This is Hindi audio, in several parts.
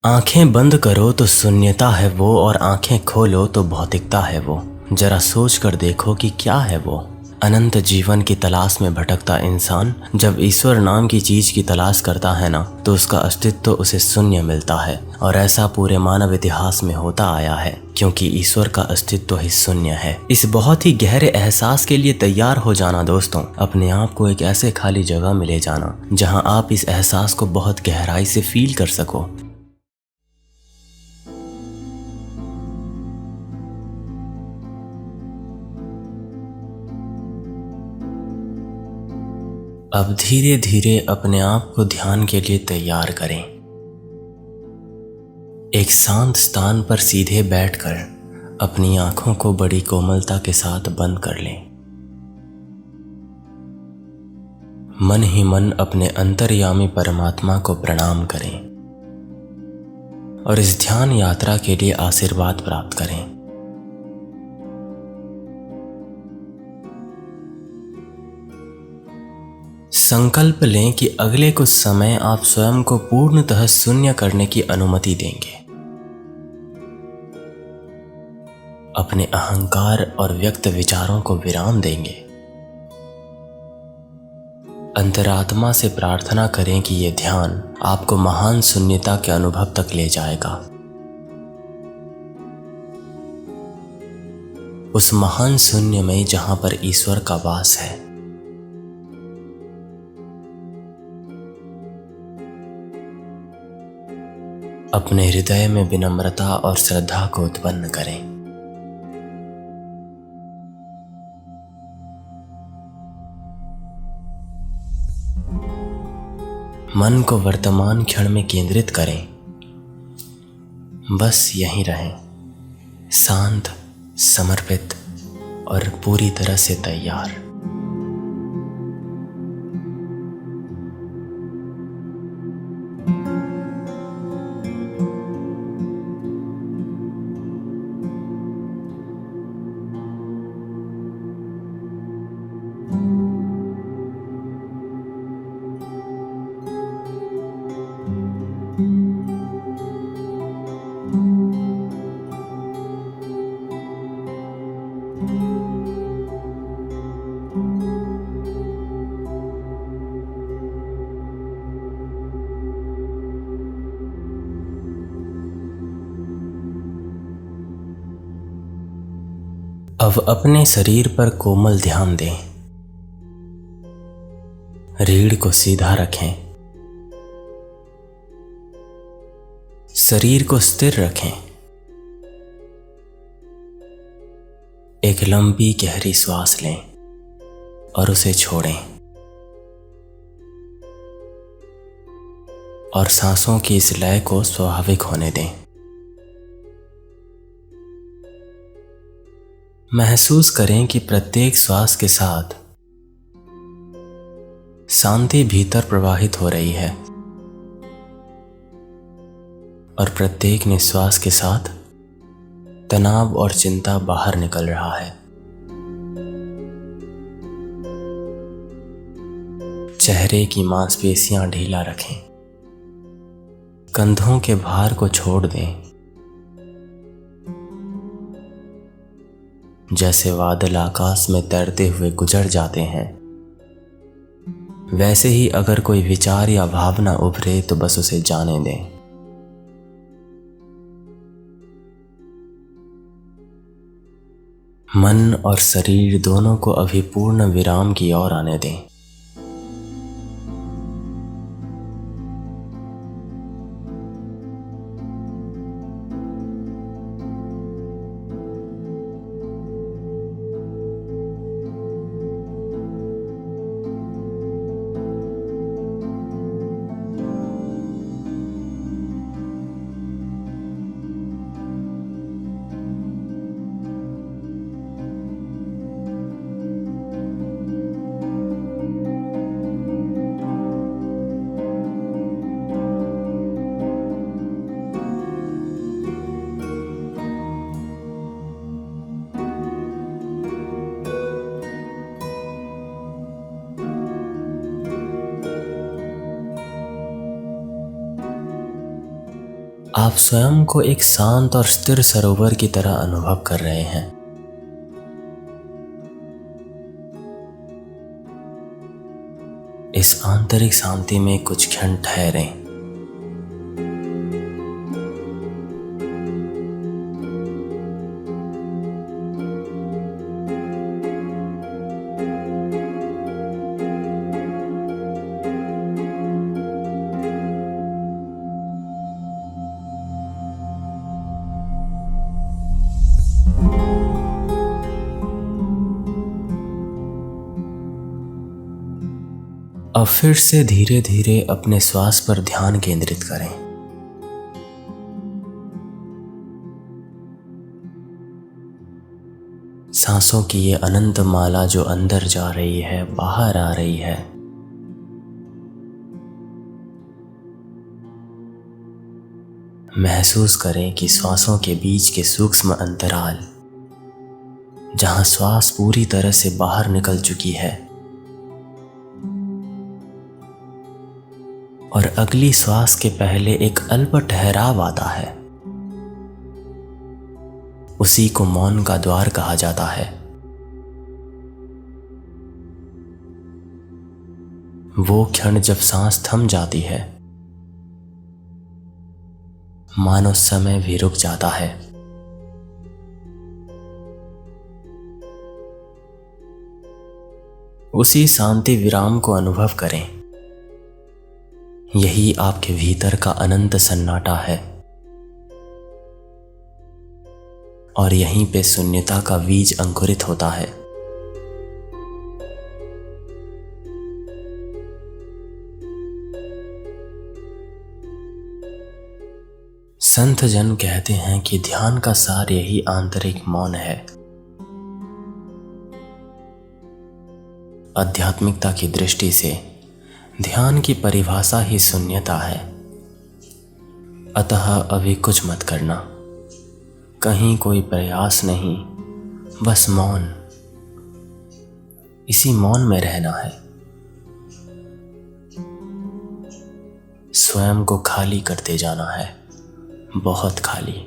आंखें बंद करो तो शून्यता है वो, और आंखें खोलो तो भौतिकता है वो। जरा सोच कर देखो कि क्या है वो। अनंत जीवन की तलाश में भटकता इंसान जब ईश्वर नाम की चीज की तलाश करता है ना, तो उसका अस्तित्व तो उसे शून्य मिलता है। और ऐसा पूरे मानव इतिहास में होता आया है, क्योंकि ईश्वर का अस्तित्व ही शून्य है। इस बहुत ही गहरे एहसास के लिए तैयार हो जाना दोस्तों। अपने आप को एक ऐसे खाली जगह में ले जाना जहां आप इस एहसास को बहुत गहराई से फील कर सको। अब धीरे धीरे अपने आप को ध्यान के लिए तैयार करें। एक शांत स्थान पर सीधे बैठकर अपनी आंखों को बड़ी कोमलता के साथ बंद कर लें। मन ही मन अपने अंतर्यामी परमात्मा को प्रणाम करें और इस ध्यान यात्रा के लिए आशीर्वाद प्राप्त करें। संकल्प लें कि अगले कुछ समय आप स्वयं को पूर्णतः शून्य करने की अनुमति देंगे। अपने अहंकार और व्यक्त विचारों को विराम देंगे। अंतरात्मा से प्रार्थना करें कि यह ध्यान आपको महान शून्यता के अनुभव तक ले जाएगा। उस महान शून्य में जहां पर ईश्वर का वास है। अपने हृदय में विनम्रता और श्रद्धा को उत्पन्न करें। मन को वर्तमान क्षण में केंद्रित करें। बस यहीं रहें, शांत, समर्पित और पूरी तरह से तैयार। अब अपने शरीर पर कोमल ध्यान दें। रीढ़ को सीधा रखें। शरीर को स्थिर रखें। एक लंबी गहरी श्वास लें और उसे छोड़ें। और सांसों की इस लय को स्वाभाविक होने दें। महसूस करें कि प्रत्येक श्वास के साथ शांति भीतर प्रवाहित हो रही है और प्रत्येक निश्वास के साथ तनाव और चिंता बाहर निकल रहा है। चेहरे की मांसपेशियां ढीला रखें। कंधों के भार को छोड़ दें। जैसे बादल आकाश में तैरते हुए गुजर जाते हैं, वैसे ही अगर कोई विचार या भावना उभरे तो बस उसे जाने दें। मन और शरीर दोनों को अभी पूर्ण विराम की ओर आने दें। आप स्वयं को एक शांत और स्थिर सरोवर की तरह अनुभव कर रहे हैं। इस आंतरिक शांति में कुछ क्षण ठहरें। अब फिर से धीरे धीरे अपने श्वास पर ध्यान केंद्रित करें। सांसों की ये अनंत माला जो अंदर जा रही है, बाहर आ रही है। महसूस करें कि श्वासों के बीच के सूक्ष्म अंतराल, जहां श्वास पूरी तरह से बाहर निकल चुकी है और अगली श्वास के पहले एक अल्प ठहराव आता है, उसी को मौन का द्वार कहा जाता है। वो क्षण जब सांस थम जाती है, मानो समय भी रुक जाता है। उसी शांति विराम को अनुभव करें। यही आपके भीतर का अनंत सन्नाटा है और यहीं पे शून्यता का बीज अंकुरित होता है। संत जन कहते हैं कि ध्यान का सार यही आंतरिक मौन है। आध्यात्मिकता की दृष्टि से ध्यान की परिभाषा ही शून्यता है। अतः अभी कुछ मत करना, कहीं कोई प्रयास नहीं, बस मौन। इसी मौन में रहना है। स्वयं को खाली करते जाना है, बहुत खाली।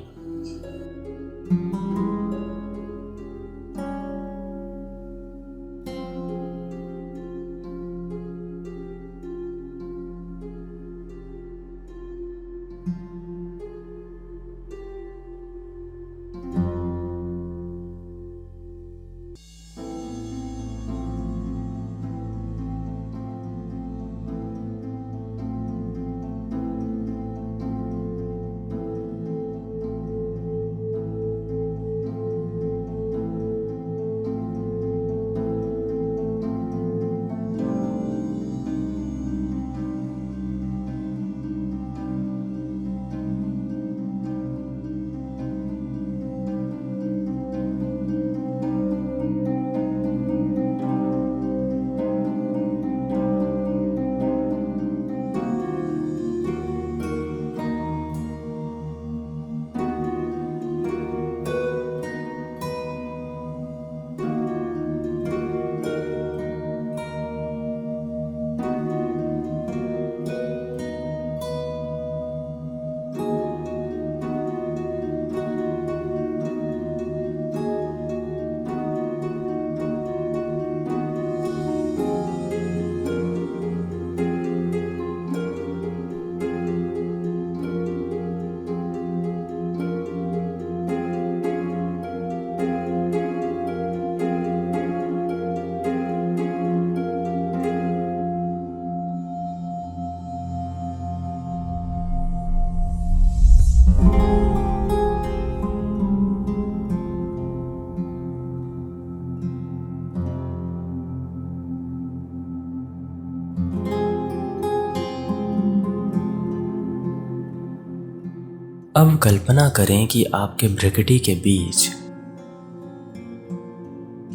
अब कल्पना करें कि आपके भ्रिकुटी के बीच,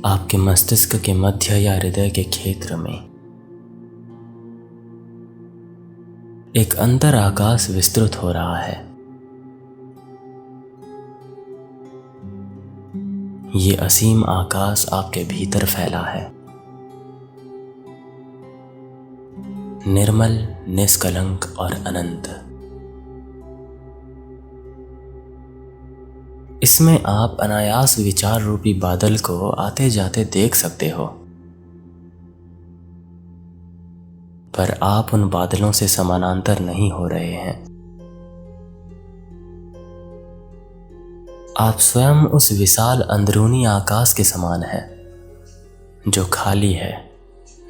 आपके मस्तिष्क के मध्य या हृदय के क्षेत्र में एक अंतर आकाश विस्तृत हो रहा है। ये असीम आकाश आपके भीतर फैला है, निर्मल, निष्कलंक और अनंत। इसमें आप अनायास विचार रूपी बादल को आते जाते देख सकते हो, पर आप उन बादलों से समानांतर नहीं हो रहे हैं। आप स्वयं उस विशाल अंदरूनी आकाश के समान हैं, जो खाली है,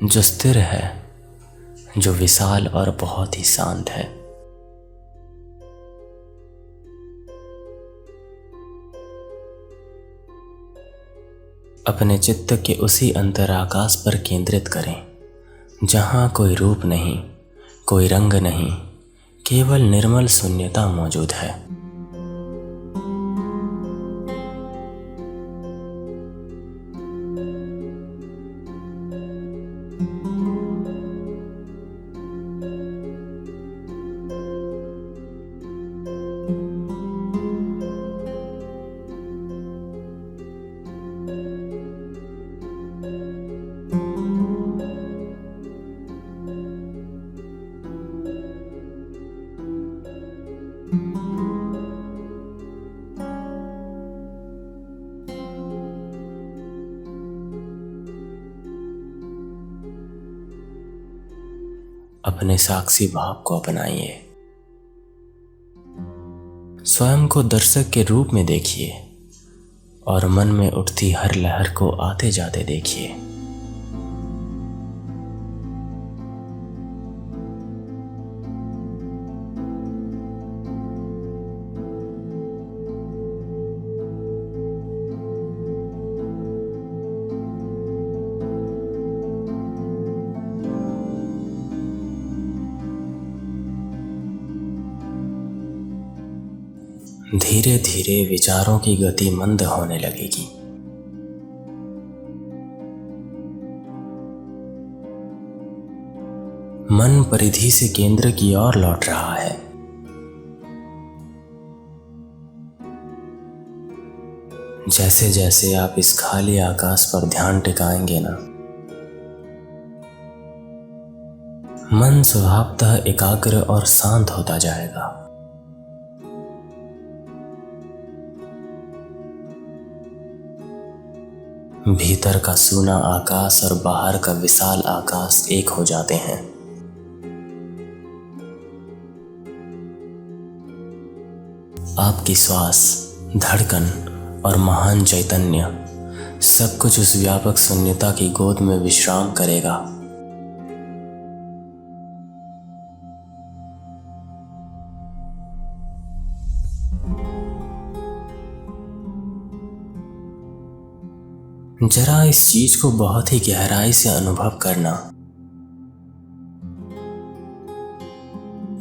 जो स्थिर है, जो विशाल और बहुत ही शांत है। अपने चित्त के उसी अंतराकाश पर केंद्रित करें, जहाँ कोई रूप नहीं, कोई रंग नहीं, केवल निर्मल शून्यता मौजूद है। अपने साक्षी भाव को अपनाइए। स्वयं को दर्शक के रूप में देखिए और मन में उठती हर लहर को आते जाते देखिए। धीरे धीरे विचारों की गति मंद होने लगेगी। मन परिधि से केंद्र की ओर लौट रहा है। जैसे जैसे आप इस खाली आकाश पर ध्यान टिकाएंगे ना, मन स्वभावतः एकाग्र और शांत होता जाएगा। भीतर का सूना आकाश और बाहर का विशाल आकाश एक हो जाते हैं। आपकी श्वास, धड़कन और महान चैतन्य सब कुछ उस व्यापक शून्यता की गोद में विश्राम करेगा। जरा इस चीज को बहुत ही गहराई से अनुभव करना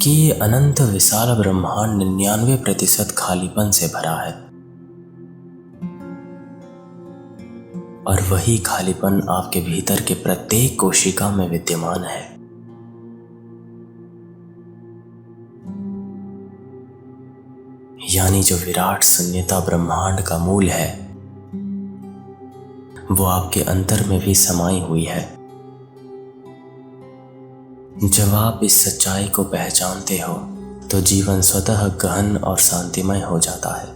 कि ये अनंत विशाल ब्रह्मांड 99% खालीपन से भरा है, और वही खालीपन आपके भीतर के प्रत्येक कोशिका में विद्यमान है। यानी जो विराट शून्यता ब्रह्मांड का मूल है, वो आपके अंतर में भी समाई हुई है। जब आप इस सच्चाई को पहचानते हो तो जीवन स्वतः गहन और शांतिमय हो जाता है।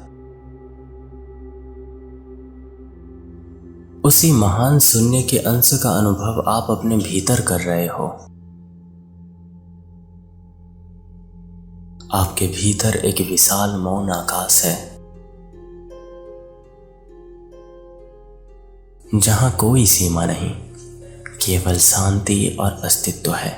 उसी महान शून्य के अंश का अनुभव आप अपने भीतर कर रहे हो। आपके भीतर एक विशाल मौन आकाश है, जहां कोई सीमा नहीं, केवल शांति और अस्तित्व है।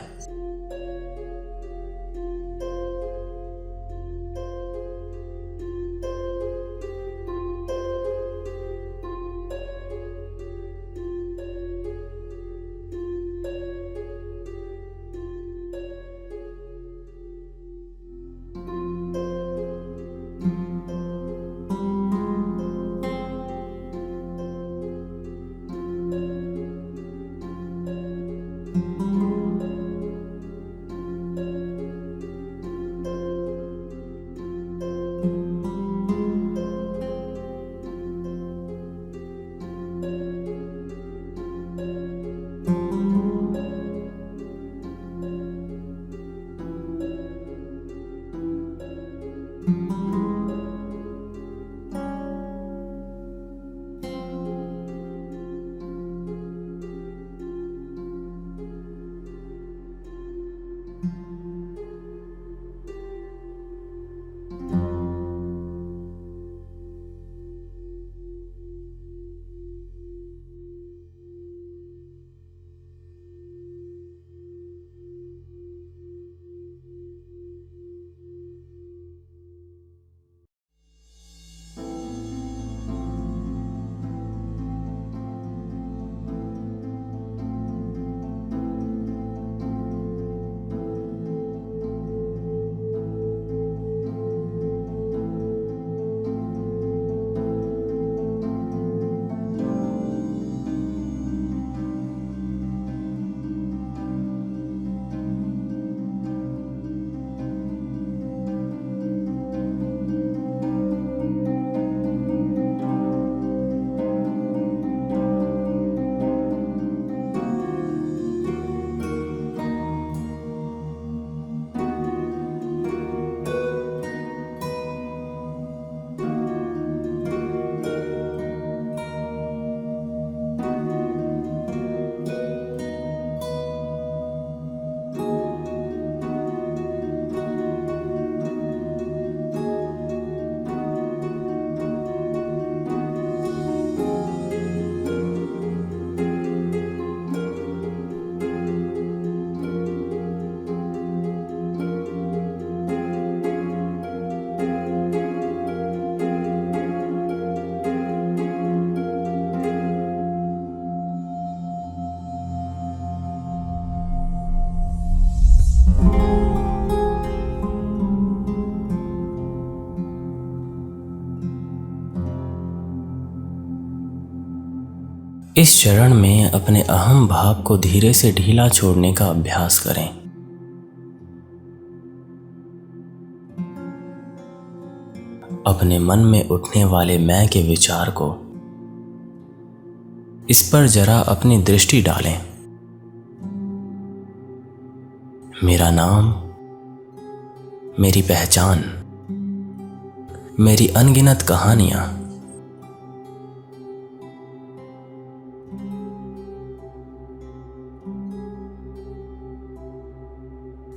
इस चरण में अपने अहम भाव को धीरे से ढीला छोड़ने का अभ्यास करें। अपने मन में उठने वाले मैं के विचार को इस पर जरा अपनी दृष्टि डालें। मेरा नाम, मेरी पहचान, मेरी अनगिनत कहानियां।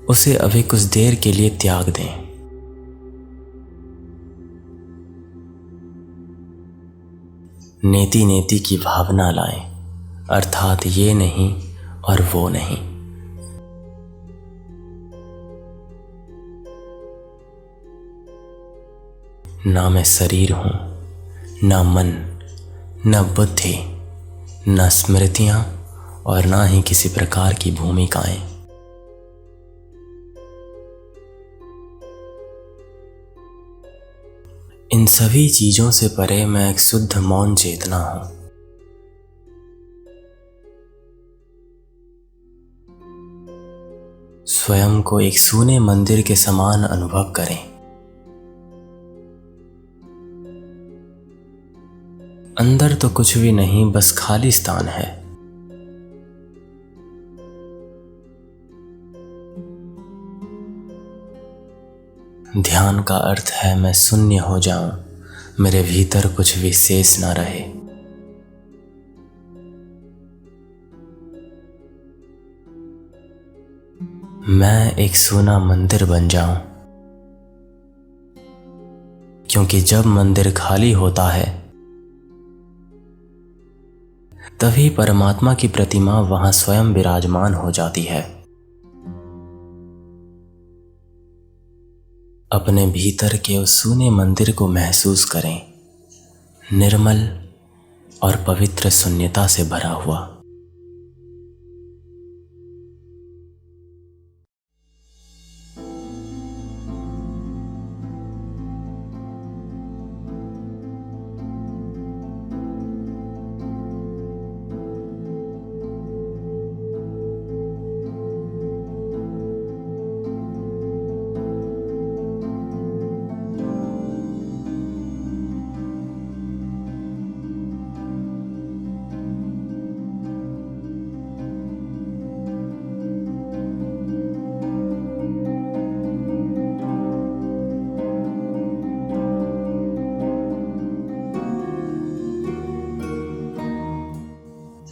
उसे अभी कुछ देर के लिए त्याग दें। नेति नेति की भावना लाएं, अर्थात ये नहीं और वो नहीं। ना मैं शरीर हूं, ना मन, न बुद्धि, न स्मृतियां और ना ही किसी प्रकार की भूमिकाएं। इन सभी चीजों से परे मैं एक शुद्ध मौन चेतना हूं। स्वयं को एक सूने मंदिर के समान अनुभव करें। अंदर तो कुछ भी नहीं, बस खाली स्थान है। ध्यान का अर्थ है मैं शून्य हो जाऊं, मेरे भीतर कुछ भी शेष ना रहे। मैं एक सूना मंदिर बन जाऊं, क्योंकि जब मंदिर खाली होता है तभी परमात्मा की प्रतिमा वहां स्वयं विराजमान हो जाती है। अपने भीतर के उस सूने मंदिर को महसूस करें, निर्मल और पवित्र शून्यता से भरा हुआ।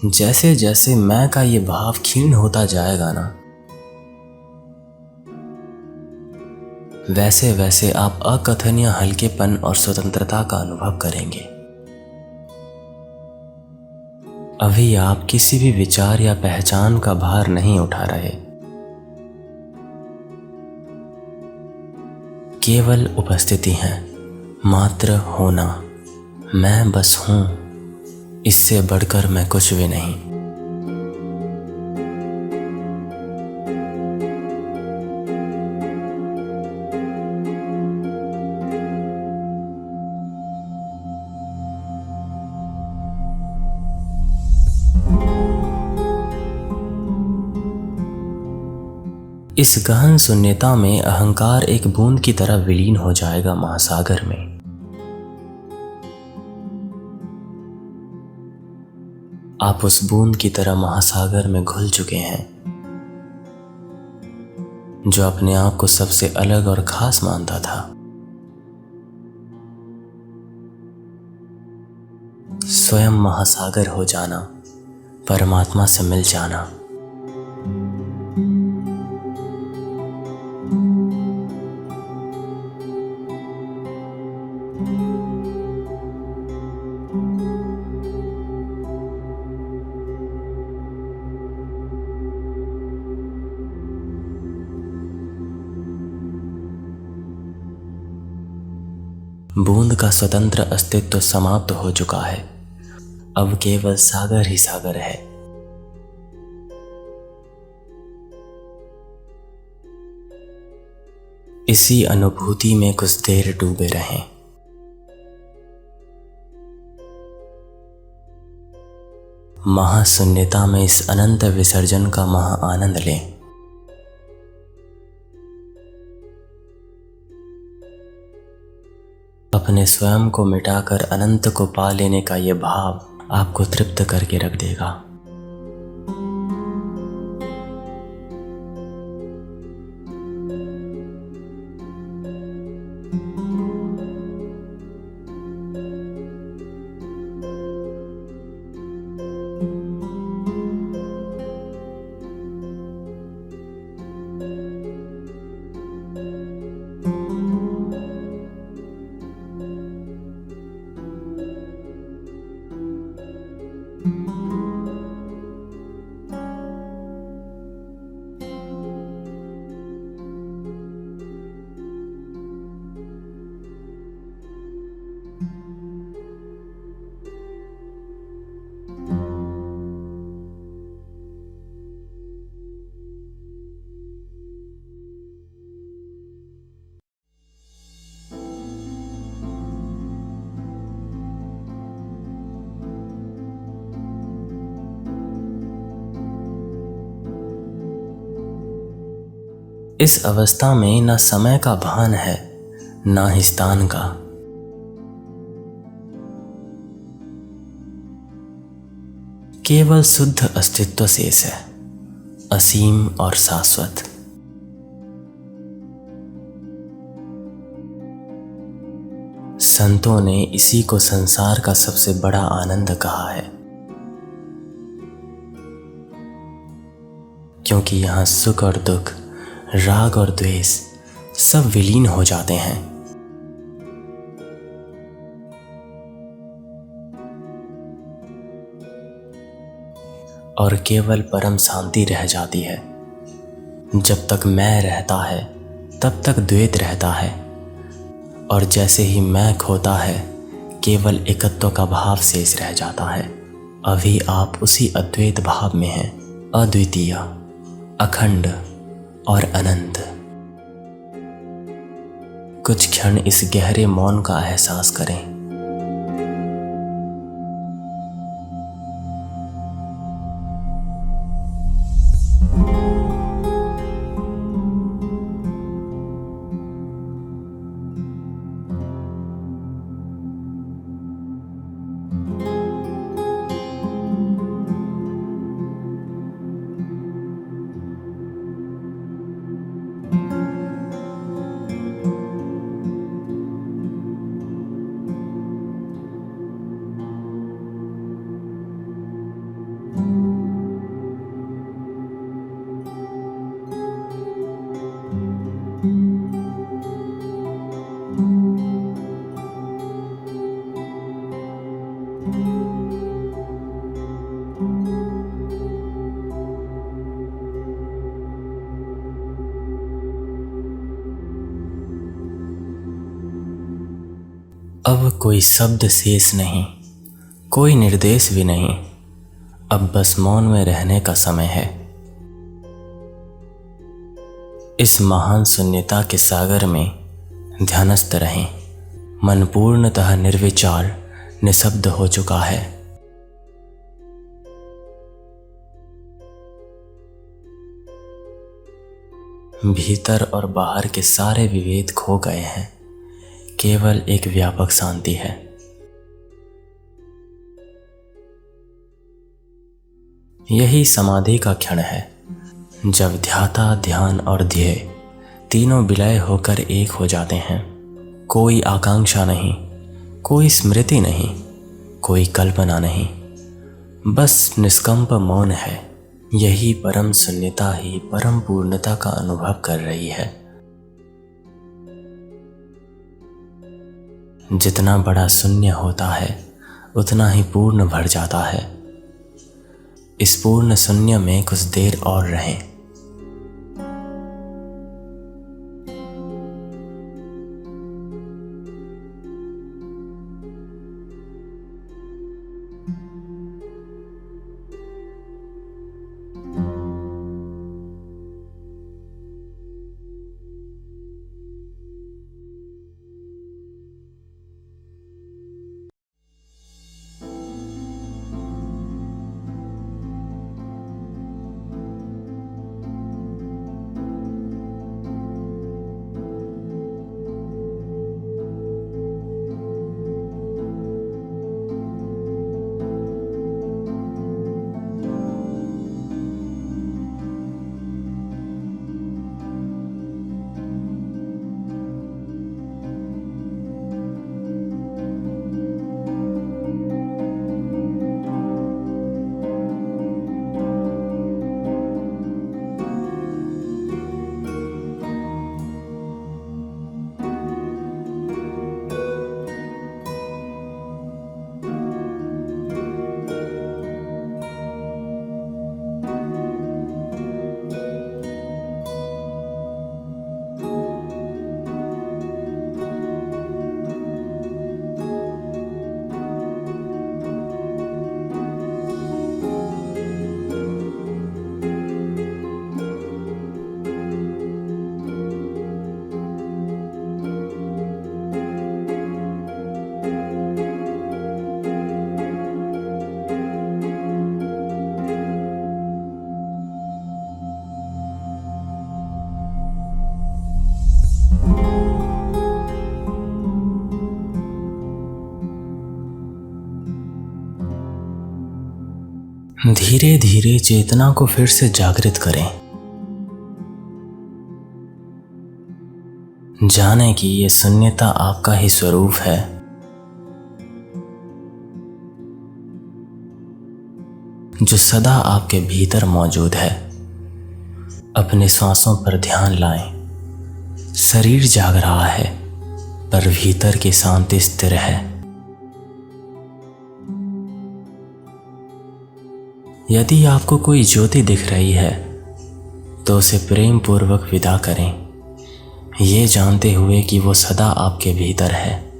जैसे जैसे मैं का ये भाव क्षीण होता जाएगा ना, वैसे वैसे आप अकथनीय हल्केपन और स्वतंत्रता का अनुभव करेंगे। अभी आप किसी भी विचार या पहचान का भार नहीं उठा रहे, केवल उपस्थिति है, मात्र होना। मैं बस हूं, इससे बढ़कर मैं कुछ भी नहीं। इस गहन शून्यता में अहंकार एक बूंद की तरह विलीन हो जाएगा महासागर में। आप उस बूंद की तरह महासागर में घुल चुके हैं, जो अपने आप को सबसे अलग और खास मानता था। स्वयं महासागर हो जाना, परमात्मा से मिल जाना। बूंद का स्वतंत्र अस्तित्व समाप्त हो चुका है, अब केवल सागर ही सागर है। इसी अनुभूति में कुछ देर डूबे रहें। महाशून्यता में इस अनंत विसर्जन का महा आनंद लें। अपने स्वयं को मिटाकर अनंत को पा लेने का ये भाव आपको तृप्त करके रख देगा। इस अवस्था में न समय का भान है, न ही स्थान का। केवल शुद्ध अस्तित्व शेष है, असीम और शाश्वत। संतों ने इसी को संसार का सबसे बड़ा आनंद कहा है, क्योंकि यहाँ सुख और दुख, राग और द्वेष सब विलीन हो जाते हैं। और केवल परम शांति रह जाती है। जब तक मैं रहता है तब तक द्वैत रहता है, और जैसे ही मैं खोता है केवल एकत्व का भाव शेष रह जाता है। अभी आप उसी अद्वैत भाव में हैं, अद्वितीय, अखंड और अनंत। कुछ क्षण इस गहरे मौन का एहसास करें। अब कोई शब्द शेष नहीं, कोई निर्देश भी नहीं। अब बस मौन में रहने का समय है। इस महान शून्यता के सागर में ध्यानस्थ रहें। मन पूर्णतः निर्विचार, निशब्द हो चुका है। भीतर और बाहर के सारे विभेद खो गए हैं। केवल एक व्यापक शांति है। यही समाधि का क्षण है, जब ध्याता, ध्यान और ध्येय तीनों विलय होकर एक हो जाते हैं। कोई आकांक्षा नहीं, कोई स्मृति नहीं, कोई कल्पना नहीं, बस निष्कंप मौन है। यही परम शून्यता ही परम पूर्णता का अनुभव कर रही है। जितना बड़ा शून्य होता है उतना ही पूर्ण भर जाता है। इस पूर्ण शून्य में कुछ देर और रहें। धीरे धीरे चेतना को फिर से जागृत करें। जाने कि ये शून्यता आपका ही स्वरूप है। जो सदा आपके भीतर मौजूद है। अपने सांसों पर ध्यान लाएं। शरीर जाग रहा है पर भीतर की शांति स्थिर है। यदि आपको कोई ज्योति दिख रही है तो उसे प्रेम पूर्वक विदा करें, ये जानते हुए कि वो सदा आपके भीतर है।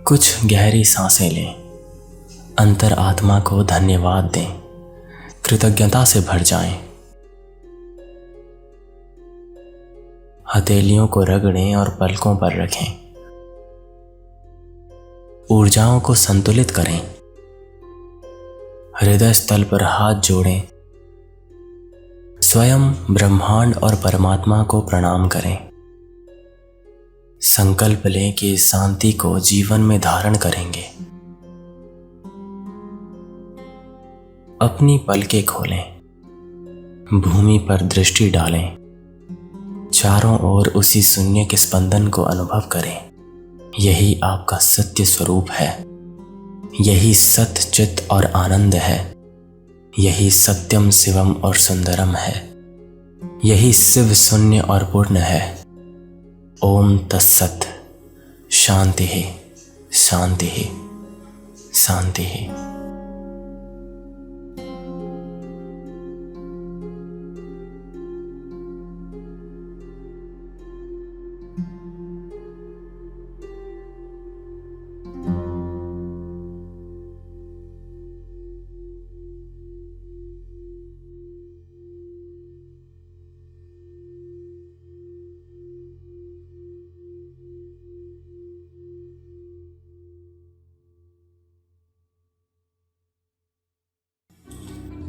कुछ गहरी सांसें लें। अंतर आत्मा को धन्यवाद दें। कृतज्ञता से भर जाएं। हथेलियों को रगड़ें और पलकों पर रखें। ऊर्जाओं को संतुलित करें। हृदय स्थल पर हाथ जोड़ें। स्वयं, ब्रह्मांड और परमात्मा को प्रणाम करें। संकल्प लें कि इस शांति को जीवन में धारण करेंगे। अपनी पलकें खोलें। भूमि पर दृष्टि डालें। चारों ओर उसी शून्य के स्पंदन को अनुभव करें। यही आपका सत्य स्वरूप है। यही सत्य, चित और आनंद है। यही सत्यम, शिवम और सुंदरम है। यही शिव, शून्य और पूर्ण है। ओम तत्सत। शांति ही, शांति ही, शांति ही।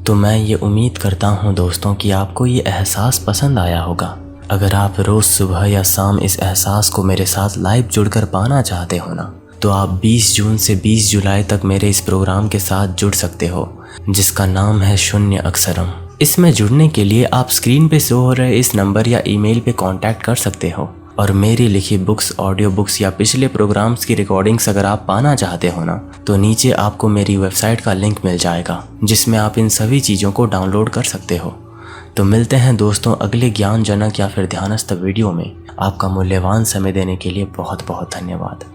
तो मैं ये उम्मीद करता हूँ दोस्तों कि आपको ये एहसास पसंद आया होगा। अगर आप रोज़ सुबह या शाम इस एहसास को मेरे साथ लाइव जुड़कर पाना चाहते हो ना, तो आप 20 जून से 20 जुलाई तक मेरे इस प्रोग्राम के साथ जुड़ सकते हो, जिसका नाम है शून्य अक्षरम। इसमें जुड़ने के लिए आप स्क्रीन पे शो हो रहे इस नंबर या ईमेल पे कांटेक्ट कर सकते हो। और मेरी लिखी बुक्स, ऑडियो बुक्स या पिछले प्रोग्राम्स की रिकॉर्डिंग्स अगर आप पाना चाहते हो ना, तो नीचे आपको मेरी वेबसाइट का लिंक मिल जाएगा, जिसमें आप इन सभी चीज़ों को डाउनलोड कर सकते हो। तो मिलते हैं दोस्तों अगले ज्ञानजनक या फिर ध्यानस्थ वीडियो में। आपका मूल्यवान समय देने के लिए बहुत बहुत धन्यवाद।